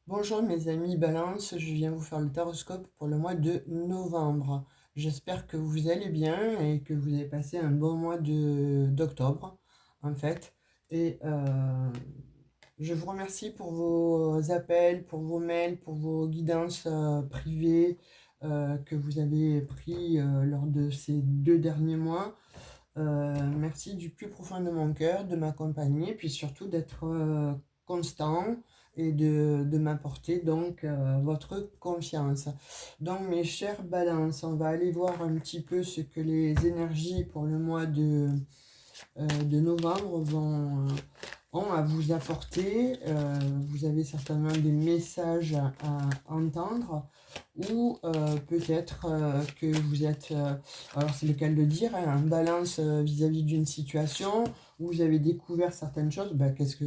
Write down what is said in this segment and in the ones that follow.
Bonjour mes amis Balance, je viens vous faire le taroscope pour le mois de novembre. J'espère que vous allez bien et que vous avez passé un bon mois d'octobre en fait. Et je vous remercie pour vos appels, pour vos mails, pour vos guidances privées que vous avez pris lors de ces 2 derniers mois. Merci du plus profond de mon cœur de m'accompagner, puis surtout d'être constant et de m'apporter donc votre confiance. Donc mes chers balances, on va aller voir un petit peu ce que les énergies pour le mois de novembre ont à vous apporter. Vous avez certainement des messages à entendre ou peut-être que vous êtes, alors c'est le cas de le dire, hein, en balance vis-à-vis d'une situation où vous avez découvert certaines choses. Ben, qu'est-ce que...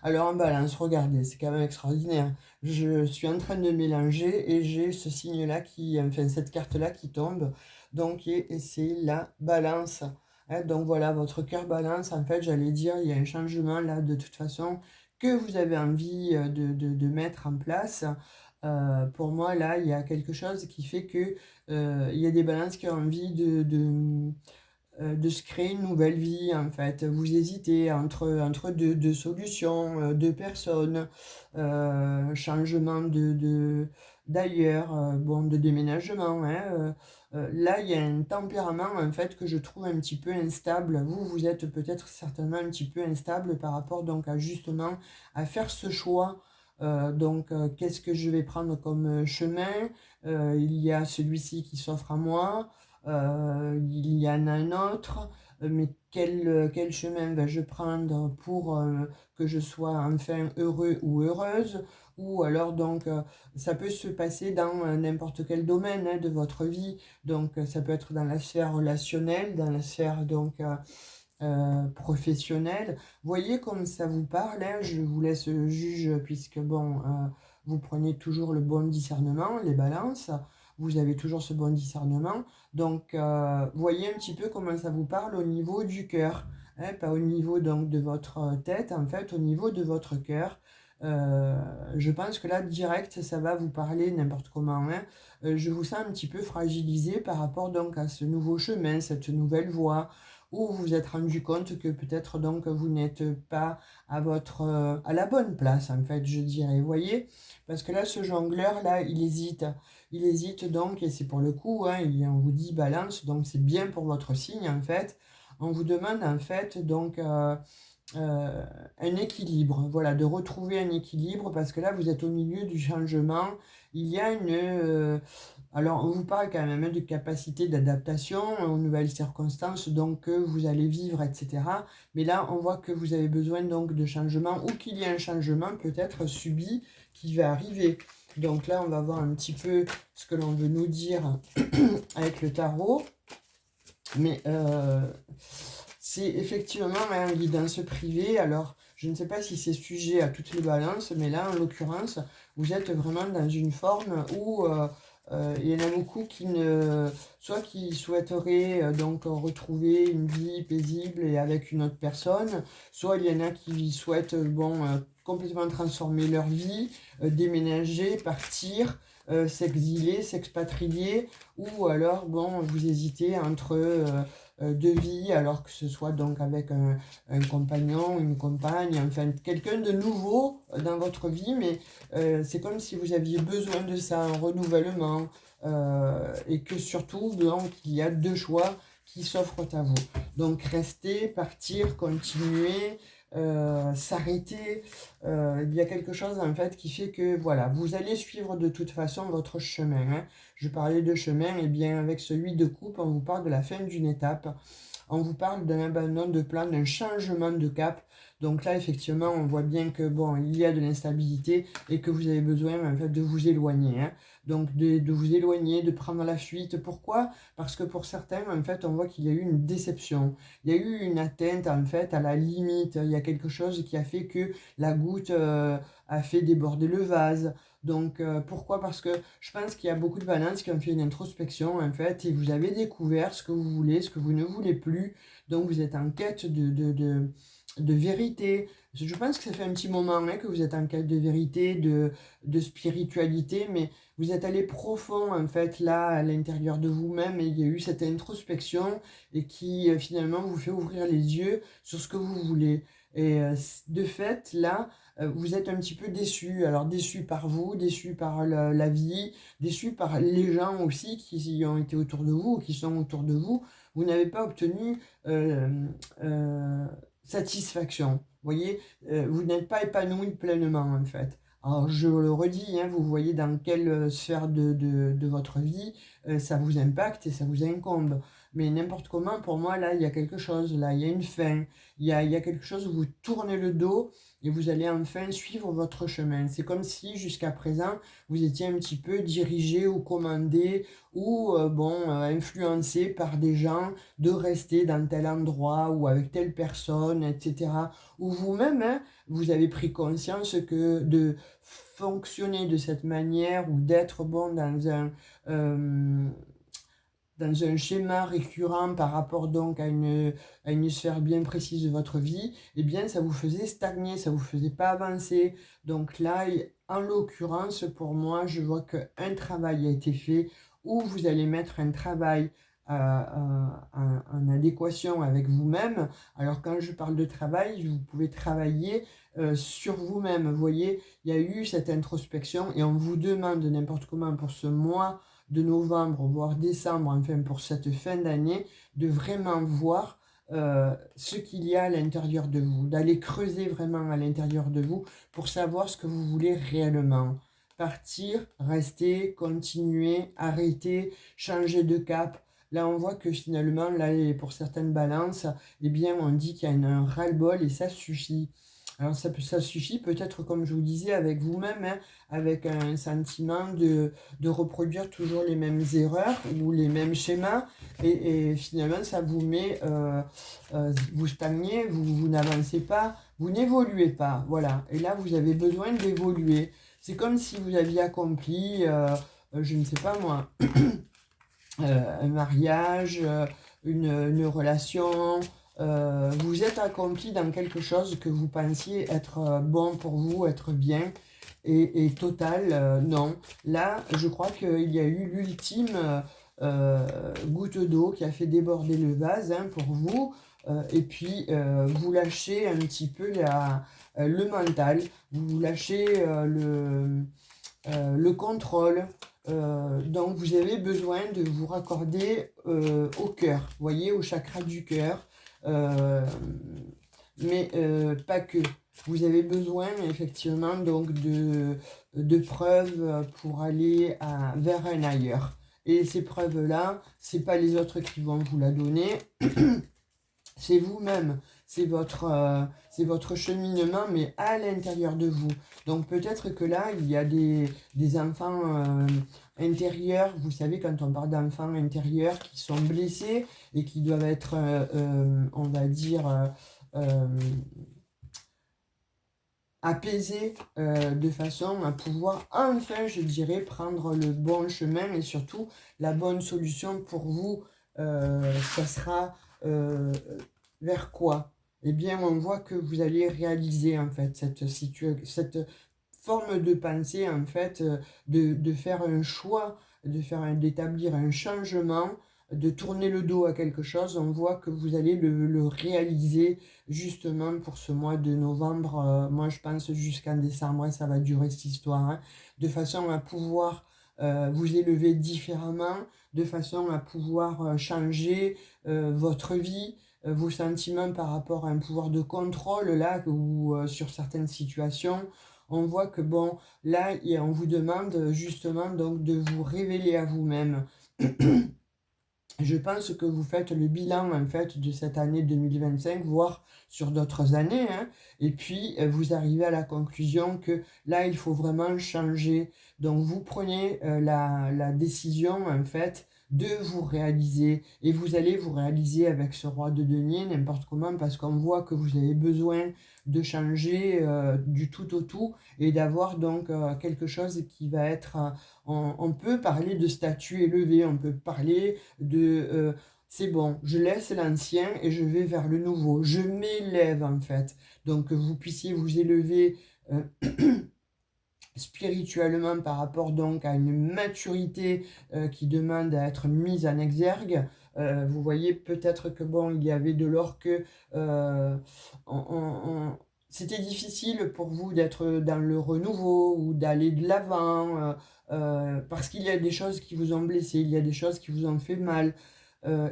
Alors en balance, regardez, c'est quand même extraordinaire. Je suis en train de mélanger et j'ai ce signe-là qui, enfin cette carte-là qui tombe. Donc et c'est la balance. Hein, donc voilà, votre cœur balance, en fait, j'allais dire, il y a un changement là de toute façon que vous avez envie de mettre en place. Pour moi, là, il y a quelque chose qui fait que il y a des balances qui ont envie de se créer une nouvelle vie, en fait. Vous hésitez entre deux solutions, deux personnes, changement d'ailleurs, bon, de déménagement, hein. Là, il y a un tempérament, en fait, que je trouve un petit peu instable. Vous êtes peut-être certainement un petit peu instable par rapport, donc, à justement, à faire ce choix. Qu'est-ce que je vais prendre comme chemin? Il y a celui-ci qui s'offre à moi. Il y en a un autre, mais quel chemin vais-je prendre pour que je sois enfin heureux ou heureuse? Ou alors ça peut se passer dans n'importe quel domaine de votre vie. Donc ça peut être dans la sphère relationnelle, dans la sphère professionnelle. Voyez comme ça vous parle, hein. Je vous laisse juge puisque bon, vous prenez toujours le bon discernement, les balances. Vous avez toujours ce bon discernement. Donc, voyez un petit peu comment ça vous parle au niveau du cœur, hein, pas au niveau donc de votre tête, en fait, au niveau de votre cœur. Je pense que là, direct, ça va vous parler n'importe comment, hein. Je vous sens un petit peu fragilisé par rapport donc à ce nouveau chemin, cette nouvelle voie, où vous vous êtes rendu compte que peut-être donc vous n'êtes pas à la bonne place, en fait, je dirais. Vous voyez? Parce que là, ce jongleur, là, il hésite. Il hésite donc, et c'est pour le coup, hein, on vous dit balance, donc c'est bien pour votre signe, en fait. On vous demande, en fait, euh, un équilibre, voilà, de retrouver un équilibre, parce que là, vous êtes au milieu du changement. Il y a alors, on vous parle quand même de capacité d'adaptation aux nouvelles circonstances, donc que vous allez vivre, etc. Mais là, on voit que vous avez besoin donc de changement, ou qu'il y a un changement peut-être subi qui va arriver. Donc là, on va voir un petit peu ce que l'on veut nous dire avec le tarot. Mais c'est effectivement un guidance privée. Alors, je ne sais pas si c'est sujet à toutes les balances, mais là, en l'occurrence, vous êtes vraiment dans une forme où il y en a beaucoup soit qui souhaiteraient donc retrouver une vie paisible et avec une autre personne, soit il y en a qui souhaitent complètement transformer leur vie, déménager, partir, s'exiler, s'expatrier, ou alors bon, vous hésitez entre deux vies, alors que ce soit donc avec un compagnon, une compagne, enfin quelqu'un de nouveau dans votre vie, mais c'est comme si vous aviez besoin de ça, un renouvellement, et que surtout, donc, il y a deux choix qui s'offrent à vous. Donc, rester, partir, continuer, s'arrêter. Il y a quelque chose, en fait, qui fait que, voilà, vous allez suivre de toute façon votre chemin, hein. Je parlais de chemin, et bien, avec celui de coupe, on vous parle de la fin d'une étape. On vous parle d'un abandon de plan, d'un changement de cap. Donc là, effectivement, on voit bien que bon, il y a de l'instabilité et que vous avez besoin en fait de vous éloigner, hein. Donc de vous éloigner, de prendre la fuite. Pourquoi? Parce que pour certains, en fait, on voit qu'il y a eu une déception. Il y a eu une atteinte en fait à la limite. Il y a quelque chose qui a fait que la goutte a fait déborder le vase. Donc pourquoi? Parce que je pense qu'il y a beaucoup de balances qui ont fait une introspection en fait et vous avez découvert ce que vous voulez, ce que vous ne voulez plus. Donc vous êtes en quête de vérité, Je pense que ça fait un petit moment hein, que vous êtes en quête de vérité, de spiritualité, mais vous êtes allé profond en fait là à l'intérieur de vous-même et il y a eu cette introspection et qui finalement vous fait ouvrir les yeux sur ce que vous voulez. Et de fait là, vous êtes un petit peu déçu. Alors déçu par vous, déçu par la vie, déçu par les gens aussi qui ont été autour de vous, qui sont autour de vous. Vous n'avez pas obtenu euh, euh, satisfaction. Vous voyez, vous n'êtes pas épanoui pleinement en fait. Alors je le redis, hein, vous voyez dans quelle sphère de votre vie ça vous impacte et ça vous incombe. Mais n'importe comment, pour moi, là, il y a quelque chose, là, il y a une fin, il y a quelque chose où vous tournez le dos et vous allez enfin suivre votre chemin. C'est comme si jusqu'à présent, vous étiez un petit peu dirigé ou commandé ou influencé par des gens de rester dans tel endroit ou avec telle personne, etc. Ou vous-même, hein, vous avez pris conscience que de fonctionner de cette manière ou d'être bon euh, dans un schéma récurrent par rapport donc à une sphère bien précise de votre vie, eh bien ça vous faisait stagner, ça vous faisait pas avancer. Donc là, en l'occurrence, pour moi, je vois qu'un travail a été fait où vous allez mettre un travail en adéquation avec vous-même. Alors quand je parle de travail, vous pouvez travailler sur vous-même. Vous voyez, il y a eu cette introspection et on vous demande n'importe comment pour ce mois de novembre, voire décembre, enfin pour cette fin d'année, de vraiment voir ce qu'il y a à l'intérieur de vous, d'aller creuser vraiment à l'intérieur de vous pour savoir ce que vous voulez réellement. Partir, rester, continuer, arrêter, changer de cap. Là, on voit que finalement, là, pour certaines balances, eh bien, on dit qu'il y a un ras-le-bol et ça suffit. Alors ça suffit peut-être, comme je vous disais, avec vous-même, hein, avec un sentiment de reproduire toujours les mêmes erreurs ou les mêmes schémas et finalement ça vous met, vous stagnez, vous n'avancez pas, vous n'évoluez pas, voilà. Et là vous avez besoin d'évoluer. C'est comme si vous aviez accompli, je ne sais pas moi, un mariage, une relation, vous êtes accompli dans quelque chose que vous pensiez être bon pour vous, être bien, et total, non. Là, je crois qu'il y a eu l'ultime goutte d'eau qui a fait déborder le vase hein, pour vous, et puis vous lâchez un petit peu le mental, vous lâchez le contrôle. Donc vous avez besoin de vous raccorder au cœur, vous voyez, au chakra du cœur, euh, mais pas que. Vous avez besoin effectivement donc de preuves pour aller vers un ailleurs. Et ces preuves-là, c'est pas les autres qui vont vous la donner, c'est vous-même, c'est votre cheminement, mais à l'intérieur de vous. Donc peut-être que là, il y a des enfants intérieurs, vous savez, quand on parle d'enfants intérieurs qui sont blessés et qui doivent être, on va dire, euh, apaisés de façon à pouvoir enfin, je dirais, prendre le bon chemin et surtout la bonne solution pour vous, ça sera vers quoi? Eh bien, on voit que vous allez réaliser en fait cette forme de pensée en fait, de faire un choix, d'établir un changement, de tourner le dos à quelque chose. On voit que vous allez le réaliser justement pour ce mois de novembre. Moi, je pense jusqu'en décembre, hein, ça va durer cette histoire, hein, de façon à pouvoir vous élever différemment, de façon à pouvoir changer votre vie, vos sentiments par rapport à un pouvoir de contrôle là ou sur certaines situations. On voit que bon, là, on vous demande justement donc de vous révéler à vous-même. Je pense que vous faites le bilan en fait de cette année 2025, voire sur d'autres années, hein, et puis vous arrivez à la conclusion que là il faut vraiment changer. Donc vous prenez la décision en fait de vous réaliser et vous allez vous réaliser avec ce roi de denier n'importe comment parce qu'on voit que vous avez besoin de changer du tout au tout et d'avoir donc quelque chose qui va être on peut parler de statut élevé, on peut parler de c'est bon, je laisse l'ancien et je vais vers le nouveau. Je m'élève en fait. Donc que vous puissiez vous élever spirituellement par rapport donc à une maturité qui demande à être mise en exergue. Vous voyez peut-être que bon, il y avait de l'or que on- on- on- c'était difficile pour vous d'être dans le renouveau ou d'aller de l'avant parce qu'il y a des choses qui vous ont blessé, il y a des choses qui vous ont fait mal.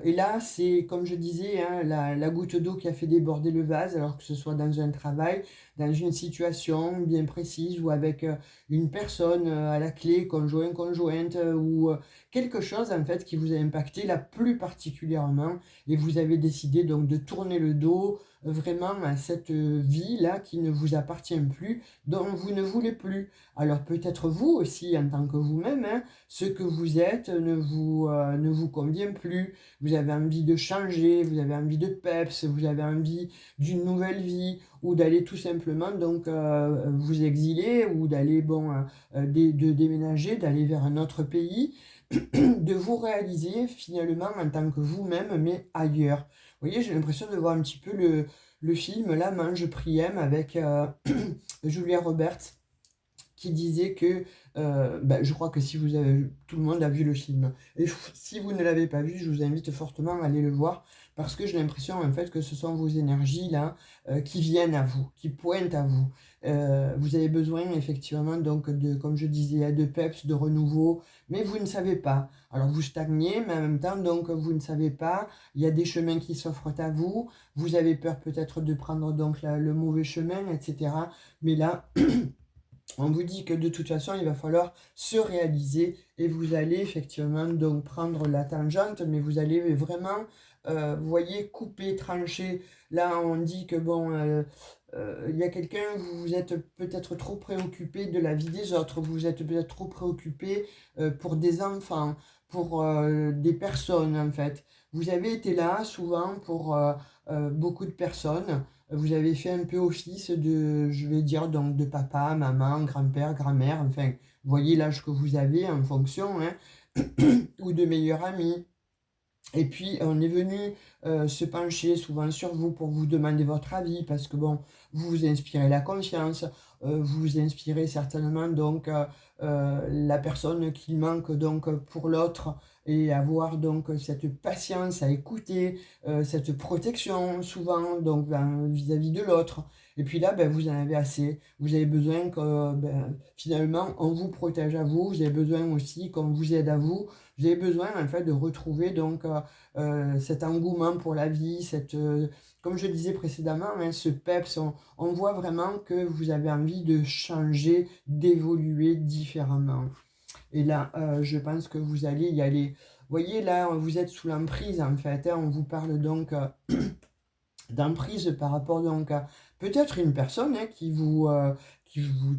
Et là, c'est comme je disais, hein, la goutte d'eau qui a fait déborder le vase, alors que ce soit dans un travail, dans une situation bien précise ou avec une personne à la clé, conjoint, conjointe, ou quelque chose en fait qui vous a impacté là plus particulièrement et vous avez décidé donc de tourner le dos vraiment à cette vie-là qui ne vous appartient plus, dont vous ne voulez plus. Alors peut-être vous aussi en tant que vous-même, hein, ce que vous êtes ne vous convient plus, vous avez envie de changer, vous avez envie de peps, vous avez envie d'une nouvelle vie, ou d'aller tout simplement donc vous exiler, ou d'aller bon de déménager, d'aller vers un autre pays, de vous réaliser finalement en tant que vous-même, mais ailleurs. Vous voyez, j'ai l'impression de voir un petit peu le film là, Mange, Prie, Aime avec Julia Roberts qui disait que, je crois que si vous avez, tout le monde a vu le film. Et si vous ne l'avez pas vu, je vous invite fortement à aller le voir, parce que j'ai l'impression en fait que ce sont vos énergies là qui viennent à vous, qui pointent à vous. Vous avez besoin effectivement donc de, comme je disais, de peps, de renouveau, mais vous ne savez pas. Alors vous stagnez, mais en même temps donc vous ne savez pas. Il y a des chemins qui s'offrent à vous. Vous avez peur peut-être de prendre donc le mauvais chemin, etc. Mais là on vous dit que de toute façon, il va falloir se réaliser et vous allez effectivement donc prendre la tangente, mais vous allez vraiment, vous voyez, couper, trancher. Là, on dit que bon, il y a quelqu'un, vous êtes peut-être trop préoccupé de la vie des autres, vous êtes peut-être trop préoccupé pour des enfants, pour des personnes en fait. Vous avez été là souvent pour beaucoup de personnes. Vous avez fait un peu office de, je vais dire, donc de papa, maman, grand-père, grand-mère, enfin, voyez l'âge que vous avez en fonction, hein, ou de meilleurs amis. Et puis, on est venu se pencher souvent sur vous pour vous demander votre avis, parce que bon, vous vous inspirez la confiance, vous vous inspirez certainement donc la personne qui manque donc pour l'autre et avoir donc cette patience à écouter, cette protection souvent donc vis-à-vis de l'autre. Et puis là, ben, vous en avez assez. Vous avez besoin que ben, finalement on vous protège à vous. Vous avez besoin aussi qu'on vous aide à vous. Vous avez besoin en fait de retrouver donc cet engouement pour la vie, comme je disais précédemment, hein, ce peps, on voit vraiment que vous avez envie de changer, d'évoluer différemment. Et là, je pense que vous allez y aller. Vous voyez, là, vous êtes sous l'emprise en fait, hein, on vous parle donc d'emprise par rapport donc à peut-être une personne hein, qui vous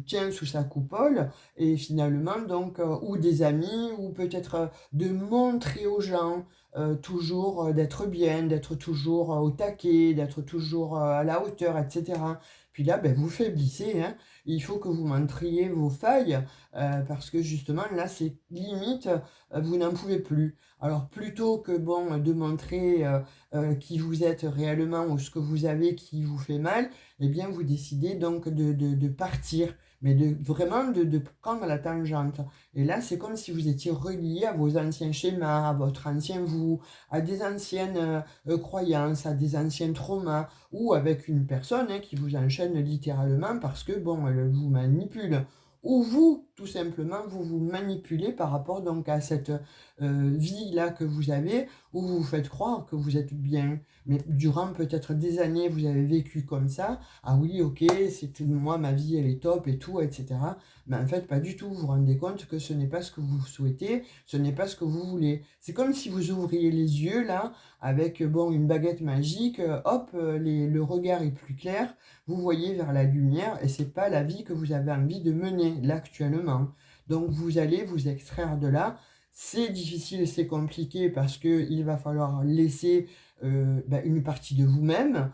tient sous sa coupole et finalement donc ou des amis ou peut-être de montrer aux gens toujours d'être bien, d'être toujours au taquet, d'être toujours à la hauteur, etc. Puis là, ben, vous faiblissez, hein. Il faut que vous montriez vos failles parce que justement là, c'est limite, vous n'en pouvez plus. Alors plutôt que bon de montrer qui vous êtes réellement ou ce que vous avez qui vous fait mal, eh bien vous décidez donc de partir, mais vraiment de prendre la tangente. Et là, c'est comme si vous étiez relié à vos anciens schémas, à votre ancien vous, à des anciennes croyances, à des anciens traumas, ou avec une personne hein, qui vous enchaîne littéralement parce que, bon, elle vous manipule. Ou vous, tout simplement, vous vous manipulez par rapport donc à cette vie-là que vous avez, où vous vous faites croire que vous êtes bien. Mais durant peut-être des années, vous avez vécu comme ça. Ah oui, ok, c'est moi, ma vie, elle est top et tout, etc. Mais en fait, pas du tout. Vous vous rendez compte que ce n'est pas ce que vous souhaitez, ce n'est pas ce que vous voulez. C'est comme si vous ouvriez les yeux, là, avec, bon, une baguette magique, hop, le regard est plus clair, vous voyez vers la lumière, et c'est pas la vie que vous avez envie de mener, là, actuellement. Donc, vous allez vous extraire de là. C'est difficile, c'est compliqué parce qu'il va falloir laisser une partie de vous-même.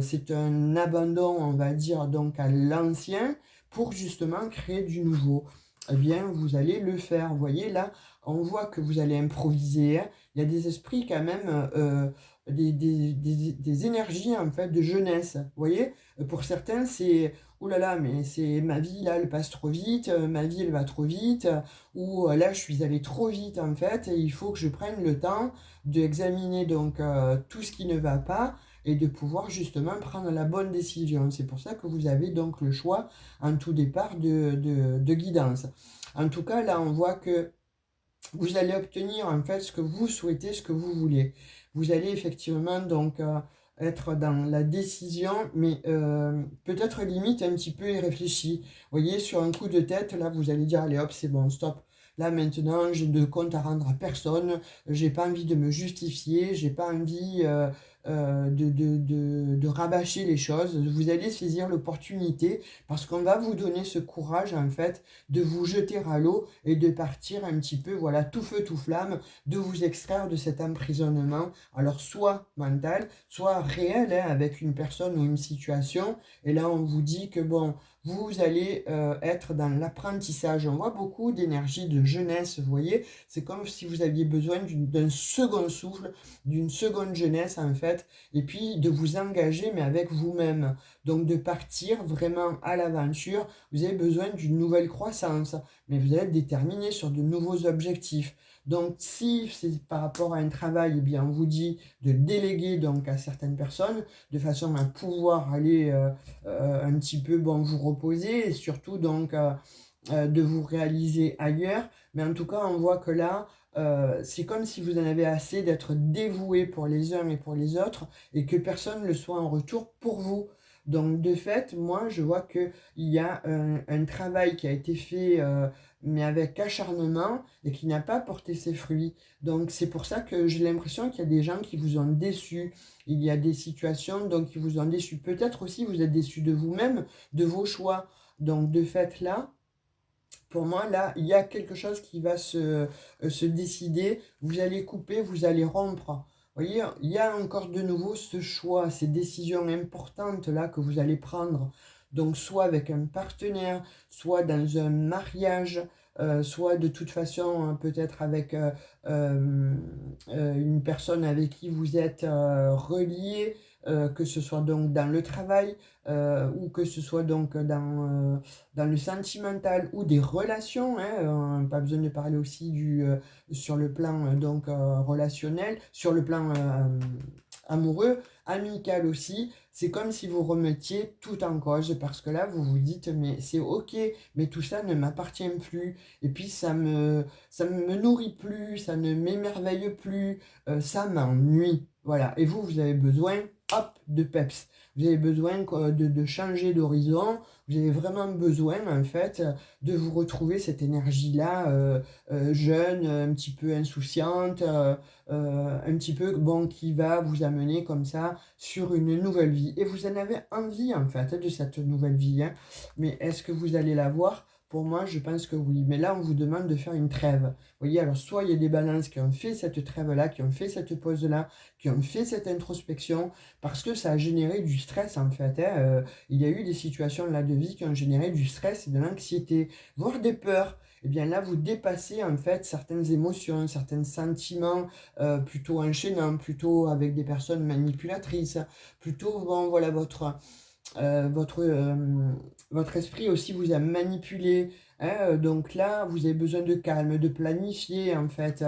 C'est un abandon, on va dire, donc à l'ancien pour justement créer du nouveau. eh bien, vous allez le faire. Vous voyez, là, on voit que vous allez improviser, hein. Il y a des esprits quand même, des énergies, en fait, de jeunesse. Vous voyez? Pour certains, c'est: «Ouh là là, mais c'est ma vie, là, elle passe trop vite, ma vie, elle va trop vite, ou là, je suis allé trop vite, en fait, et il faut que je prenne le temps d'examiner donc tout ce qui ne va pas et de pouvoir justement prendre la bonne décision». C'est pour ça que vous avez donc le choix en tout départ de guidance. En tout cas, là, on voit que vous allez obtenir en fait ce que vous souhaitez, ce que vous voulez. Vous allez effectivement donc être dans la décision, mais peut-être limite un petit peu irréfléchi. Vous voyez, sur un coup de tête, là, vous allez dire, allez hop, c'est bon, stop. Là maintenant, j'ai de compte à rendre à personne, j'ai pas envie de me justifier, j'ai pas envie de rabâcher les choses. Vous allez saisir l'opportunité parce qu'on va vous donner ce courage en fait de vous jeter à l'eau et de partir un petit peu, voilà, tout feu, tout flamme, de vous extraire de cet emprisonnement, alors soit mental, soit réel, hein, avec une personne ou une situation. Et là, on vous dit que bon, vous allez être dans l'apprentissage. On voit beaucoup d'énergie de jeunesse, vous voyez. C'est comme si vous aviez besoin d'un second souffle, d'une seconde jeunesse, en fait, et puis de vous engager, mais avec vous-même. Donc de partir vraiment à l'aventure. Vous avez besoin d'une nouvelle croissance, mais vous allez être déterminé sur de nouveaux objectifs. Donc, si c'est par rapport à un travail, eh bien, on vous dit de déléguer donc à certaines personnes, de façon à pouvoir aller un petit peu bon, vous reposer, et surtout donc de vous réaliser ailleurs. Mais en tout cas, on voit que là, c'est comme si vous en avez assez d'être dévoué pour les uns et pour les autres, et que personne ne le soit en retour pour vous. Donc, de fait, moi, je vois qu'il y a un travail qui a été fait, mais avec acharnement, et qui n'a pas porté ses fruits. Donc, c'est pour ça que j'ai l'impression qu'il y a des gens qui vous ont déçus. Il y a des situations donc, qui vous ont déçus. Peut-être aussi vous êtes déçus de vous-même, de vos choix. Donc, de fait, là, pour moi, là, il y a quelque chose qui va se décider. Vous allez couper, vous allez rompre. Vous voyez, il y a encore de nouveau ce choix, ces décisions importantes là que vous allez prendre. Donc, soit avec un partenaire, soit dans un mariage, soit de toute façon, peut-être avec une personne avec qui vous êtes relié, que ce soit donc dans le travail, ou que ce soit donc dans le sentimental ou des relations, hein, pas besoin de parler aussi sur le plan donc relationnel, sur le plan amoureux, amical aussi. C'est comme si vous remettiez tout en cause parce que là vous vous dites mais c'est ok, mais tout ça ne m'appartient plus, et puis ça me nourrit plus, ça ne m'émerveille plus, ça m'ennuie, voilà. Et vous avez besoin, hop, de peps. Vous avez besoin de changer d'horizon. Vous avez vraiment besoin, en fait, de vous retrouver cette énergie-là, jeune, un petit peu insouciante, un petit peu, bon, qui va vous amener comme ça sur une nouvelle vie. Et vous en avez envie, en fait, de cette nouvelle vie, hein. Mais est-ce que vous allez la voir? Pour moi, je pense que oui. Mais là, on vous demande de faire une trêve. Vous voyez, alors soit il y a des balances qui ont fait cette trêve-là, qui ont fait cette pause-là, qui ont fait cette introspection, parce que ça a généré du stress, en fait, hein. Il y a eu des situations là de vie qui ont généré du stress et de l'anxiété, voire des peurs. Et bien là, vous dépassez en fait certaines émotions, certains sentiments plutôt enchaînants, plutôt avec des personnes manipulatrices, plutôt, bon, voilà, euh, votre, euh, votre esprit aussi vous a manipulé, hein. Donc là, vous avez besoin de calme, de planifier en fait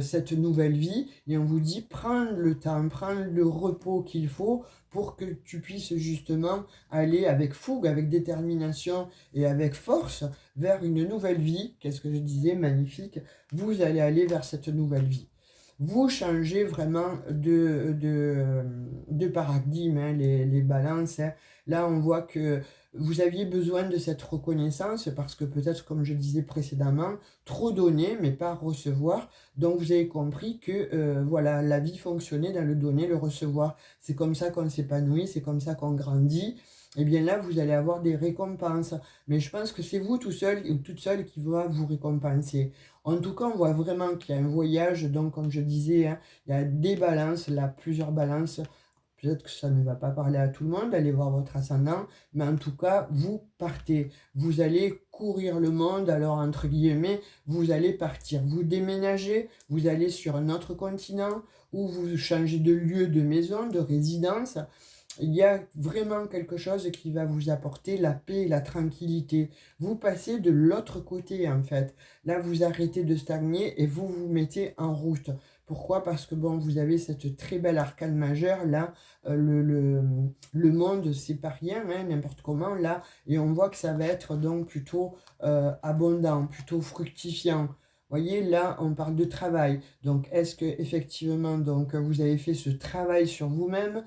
cette nouvelle vie. Et on vous dit, prends le temps, prends le repos qu'il faut pour que tu puisses justement aller avec fougue, avec détermination et avec force vers une nouvelle vie. Qu'est-ce que je disais? Magnifique. Vous allez aller vers cette nouvelle vie. Vous changez vraiment de paradigme, hein, les balances, hein. Là, on voit que vous aviez besoin de cette reconnaissance parce que peut-être, comme je disais précédemment, trop donner mais pas recevoir. Donc, vous avez compris que voilà, la vie fonctionnait dans le donner, le recevoir. C'est comme ça qu'on s'épanouit, c'est comme ça qu'on grandit. Et bien là, vous allez avoir des récompenses. Mais je pense que c'est vous tout seul ou toute seule qui va vous récompenser. En tout cas, on voit vraiment qu'il y a un voyage. Donc, comme je disais, hein, il y a des balances, là, plusieurs peut-être que ça ne va pas parler à tout le monde, allez voir votre ascendant, mais en tout cas, vous partez. Vous allez courir le monde, alors entre guillemets, vous allez partir. Vous déménagez, vous allez sur un autre continent, ou vous changez de lieu, de maison, de résidence. Il y a vraiment quelque chose qui va vous apporter la paix et la tranquillité. Vous passez de l'autre côté, en fait. Là, vous arrêtez de stagner et vous vous mettez en route. Pourquoi? Parce que, bon, vous avez cette très belle arcane majeure, là, le monde, c'est pas rien, hein, n'importe comment, là, et on voit que ça va être donc plutôt abondant, plutôt fructifiant. Voyez, là, on parle de travail. Donc, est-ce que effectivement, donc, vous avez fait ce travail sur vous-même?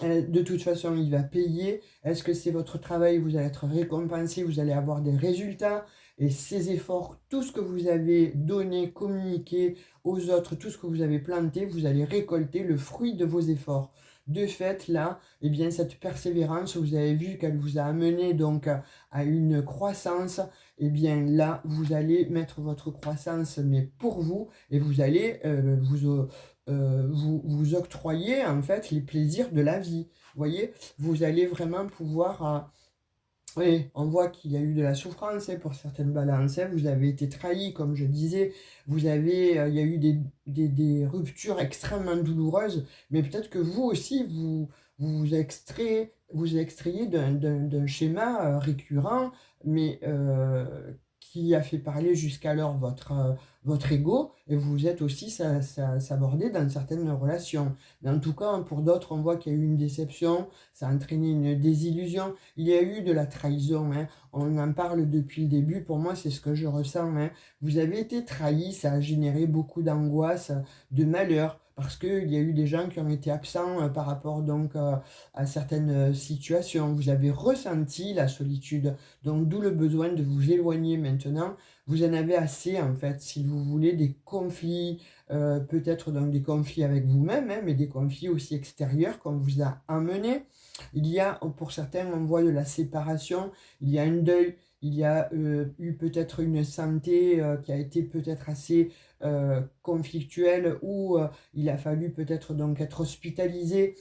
De toute façon, il va payer. Est-ce que c'est votre travail? Vous allez être récompensé, vous allez avoir des résultats. Et ces efforts, tout ce que vous avez donné, communiqué aux autres, tout ce que vous avez planté, vous allez récolter le fruit de vos efforts. De fait, là, eh bien, cette persévérance, vous avez vu qu'elle vous a amené donc à une croissance. Eh bien, là, vous allez mettre votre croissance, mais pour vous, et vous allez vous octroyer en fait les plaisirs de la vie. Vous voyez, vous allez vraiment pouvoir... oui, on voit qu'il y a eu de la souffrance hein, pour certaines balances. Hein. Vous avez été trahi, comme je disais. Il y a eu des ruptures extrêmement douloureuses. Mais peut-être que vous aussi, vous extrayez d'un schéma récurrent, mais qui a fait parler jusqu'alors votre ego. Et vous êtes aussi s'aborder dans certaines relations. Mais en tout cas, pour d'autres, on voit qu'il y a eu une déception. Ça a entraîné une désillusion. Il y a eu de la trahison, hein. On en parle depuis le début. Pour moi, c'est ce que je ressens, hein. Vous avez été trahi, ça a généré beaucoup d'angoisse, de malheur, parce qu'il y a eu des gens qui ont été absents par rapport donc à certaines situations. Vous avez ressenti la solitude, donc d'où le besoin de vous éloigner maintenant. Vous en avez assez, en fait, si vous voulez, des conflits, peut-être donc des conflits avec vous-même, hein, mais des conflits aussi extérieurs qu'on vous a amenés. Il y a, pour certains, on voit de la séparation, il y a un deuil, il y a eu peut-être une santé qui a été peut-être assez conflictuelle ou il a fallu peut-être donc être hospitalisé.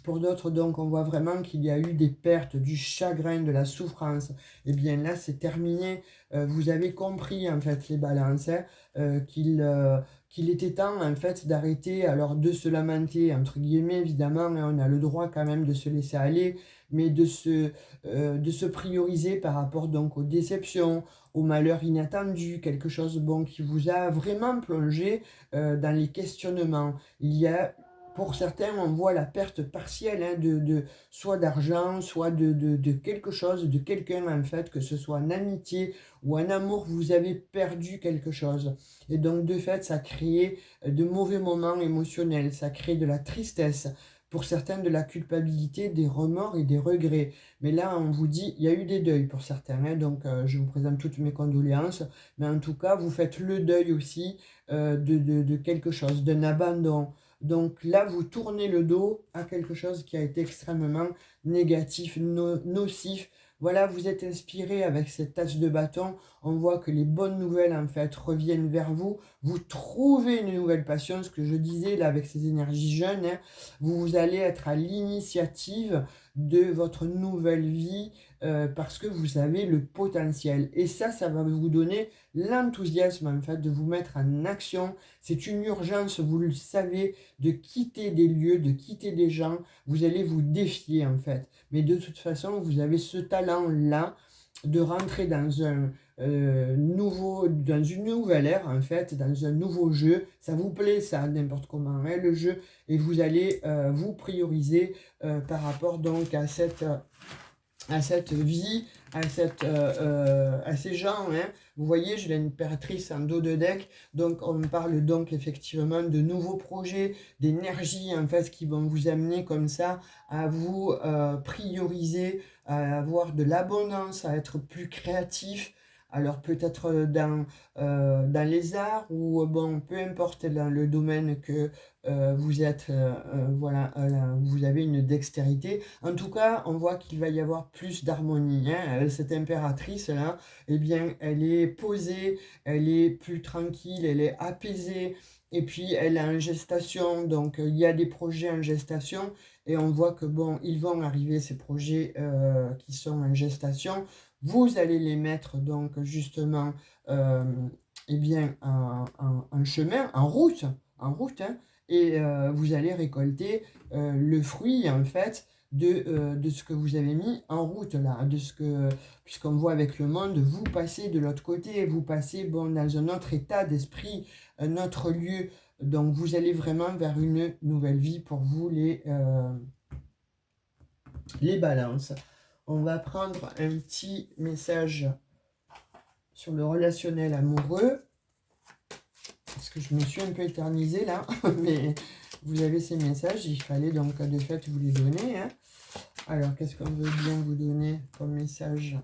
Pour d'autres, donc, on voit vraiment qu'il y a eu des pertes, du chagrin, de la souffrance. Et bien là, c'est terminé. Vous avez compris, en fait, les balances, hein, qu'il était temps, en fait, d'arrêter, alors de se lamenter, entre guillemets, évidemment, hein, on a le droit quand même de se laisser aller, mais de se prioriser par rapport, donc, aux déceptions, aux malheurs inattendus, quelque chose, bon, qui vous a vraiment plongé dans les questionnements. Il y a pour certains, on voit la perte partielle hein, soit d'argent, soit de quelque chose, de quelqu'un en fait, que ce soit en amitié ou en amour, vous avez perdu quelque chose. Et donc de fait, ça crée de mauvais moments émotionnels, ça crée de la tristesse, pour certains de la culpabilité, des remords et des regrets. Mais là, on vous dit, il y a eu des deuils pour certains, hein, donc je vous présente toutes mes condoléances, mais en tout cas, vous faites le deuil aussi de quelque chose, d'un abandon. Donc là, vous tournez le dos à quelque chose qui a été extrêmement négatif, nocif. Voilà, vous êtes inspiré avec cette tasse de bâton. On voit que les bonnes nouvelles, en fait, reviennent vers vous. Vous trouvez une nouvelle passion, ce que je disais là avec ces énergies jeunes. Hein. Vous allez être à l'initiative de votre nouvelle vie parce que vous avez le potentiel. Et ça va vous donner l'enthousiasme, en fait, de vous mettre en action. C'est une urgence, vous le savez, de quitter des lieux, de quitter des gens. Vous allez vous défier, en fait. Mais de toute façon, vous avez ce talent-là de rentrer dans dans une nouvelle ère, en fait, dans un nouveau jeu. Ça vous plaît, ça, n'importe comment, hein, le jeu. Et vous allez vous prioriser par rapport donc à cette vie, à ces gens. Hein. Vous voyez, j'ai l'impératrice en dos de deck, donc on parle donc effectivement de nouveaux projets, d'énergie en fait qui vont vous amener comme ça à vous prioriser, à avoir de l'abondance, à être plus créatif. Alors peut-être dans les arts ou bon, peu importe dans le domaine que vous êtes, voilà, vous avez une dextérité. En tout cas, on voit qu'il va y avoir plus d'harmonie. Hein. Cette impératrice-là, eh bien, elle est posée, elle est plus tranquille, elle est apaisée. Et puis, elle est en gestation, donc il y a des projets en gestation. et on voit que bon, ils vont arriver ces projets qui sont en gestation. Vous allez les mettre donc justement eh bien, en chemin, en route, hein, et vous allez récolter le fruit en fait de ce que vous avez mis en route là, puisqu'on voit avec le monde, vous passez de l'autre côté, vous passez bon, dans un autre état d'esprit, un autre lieu, donc vous allez vraiment vers une nouvelle vie pour vous les balances. On va prendre un petit message sur le relationnel amoureux, parce que je me suis un peu éternisée là, mais vous avez ces messages, il fallait donc de fait vous les donner, hein. Alors, qu'est-ce qu'on veut bien vous donner comme message?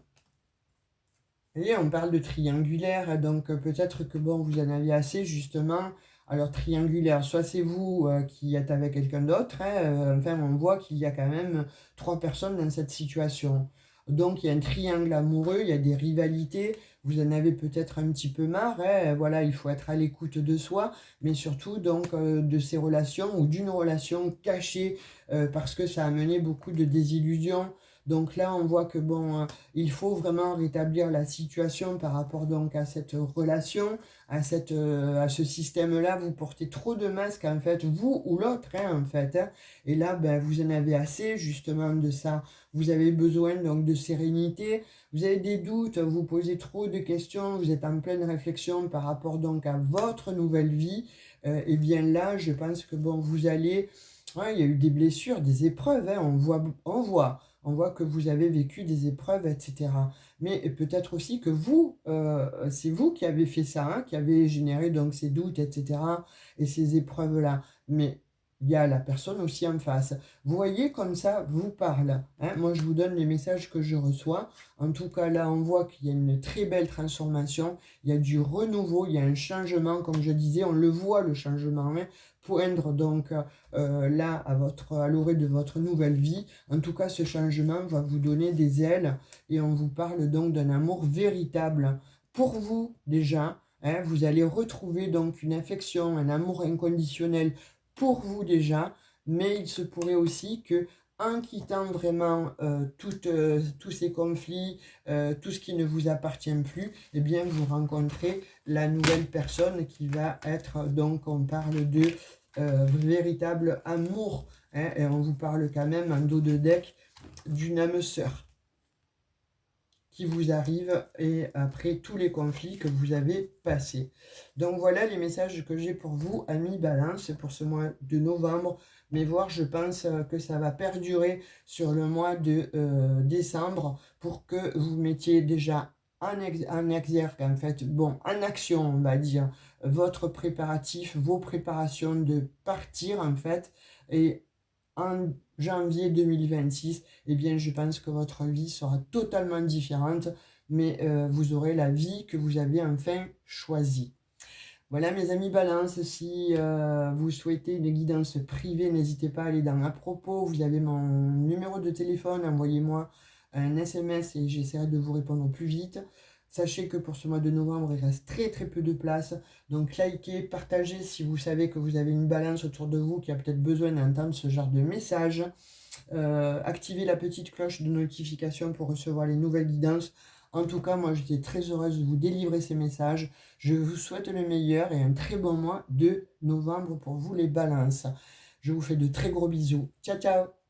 Et on parle de triangulaire, donc peut-être que bon, vous en aviez assez justement. Alors triangulaire, soit c'est vous qui êtes avec quelqu'un d'autre, hein, enfin on voit qu'il y a quand même 3 personnes dans cette situation. Donc il y a un triangle amoureux, il y a des rivalités, vous en avez peut-être un petit peu marre, hein, voilà, il faut être à l'écoute de soi, mais surtout donc de ces relations ou d'une relation cachée parce que ça a mené beaucoup de désillusions. Donc là, on voit que bon, il faut vraiment rétablir la situation par rapport donc à cette relation, à ce système-là. Vous portez trop de masques en fait, vous ou l'autre hein, en fait, hein. Et là, ben, vous en avez assez justement de ça. Vous avez besoin donc de sérénité. Vous avez des doutes, vous posez trop de questions, vous êtes en pleine réflexion par rapport donc à votre nouvelle vie. Et bien là, je pense que bon, vous allez... Ouais, il y a eu des blessures, des épreuves, hein, on voit que vous avez vécu des épreuves, etc. Mais peut-être aussi que vous, c'est vous qui avez fait ça, hein, qui avez généré donc ces doutes, etc. et ces épreuves-là. Mais il y a la personne aussi en face. Vous voyez comme ça vous parle, hein. Moi, je vous donne les messages que je reçois. En tout cas, là, on voit qu'il y a une très belle transformation. Il y a du renouveau, il y a un changement, comme je disais, on le voit le changement, hein, poindre donc là à l'orée de votre nouvelle vie. En tout cas, ce changement va vous donner des ailes et on vous parle donc d'un amour véritable pour vous déjà, hein. Vous allez retrouver donc une affection, un amour inconditionnel pour vous déjà, mais il se pourrait aussi que en quittant vraiment tous ces conflits, tout ce qui ne vous appartient plus, eh bien vous rencontrez la nouvelle personne qui va être, donc on parle de véritable amour, hein, et on vous parle quand même en dos de deck d'une âme sœur qui vous arrive et après tous les conflits que vous avez passés. Donc voilà les messages que j'ai pour vous, amis Balance, pour ce mois de novembre. Mais voir, je pense que ça va perdurer sur le mois de décembre pour que vous mettiez déjà en exergue, en fait, bon, en action, on va dire, votre préparatif, vos préparations de partir, en fait, et en janvier 2026, eh bien, je pense que votre vie sera totalement différente, mais vous aurez la vie que vous avez enfin choisie. Voilà mes amis Balance, si vous souhaitez une guidance privée, n'hésitez pas à aller dans à propos, vous avez mon numéro de téléphone, envoyez-moi un SMS et j'essaierai de vous répondre au plus vite. Sachez que pour ce mois de novembre, il reste très très peu de place, donc likez, partagez si vous savez que vous avez une balance autour de vous qui a peut-être besoin d'entendre ce genre de message. Activez la petite cloche de notification pour recevoir les nouvelles guidances. En tout cas, moi j'étais très heureuse de vous délivrer ces messages. Je vous souhaite le meilleur et un très bon mois de novembre pour vous les balances. Je vous fais de très gros bisous. Ciao ciao!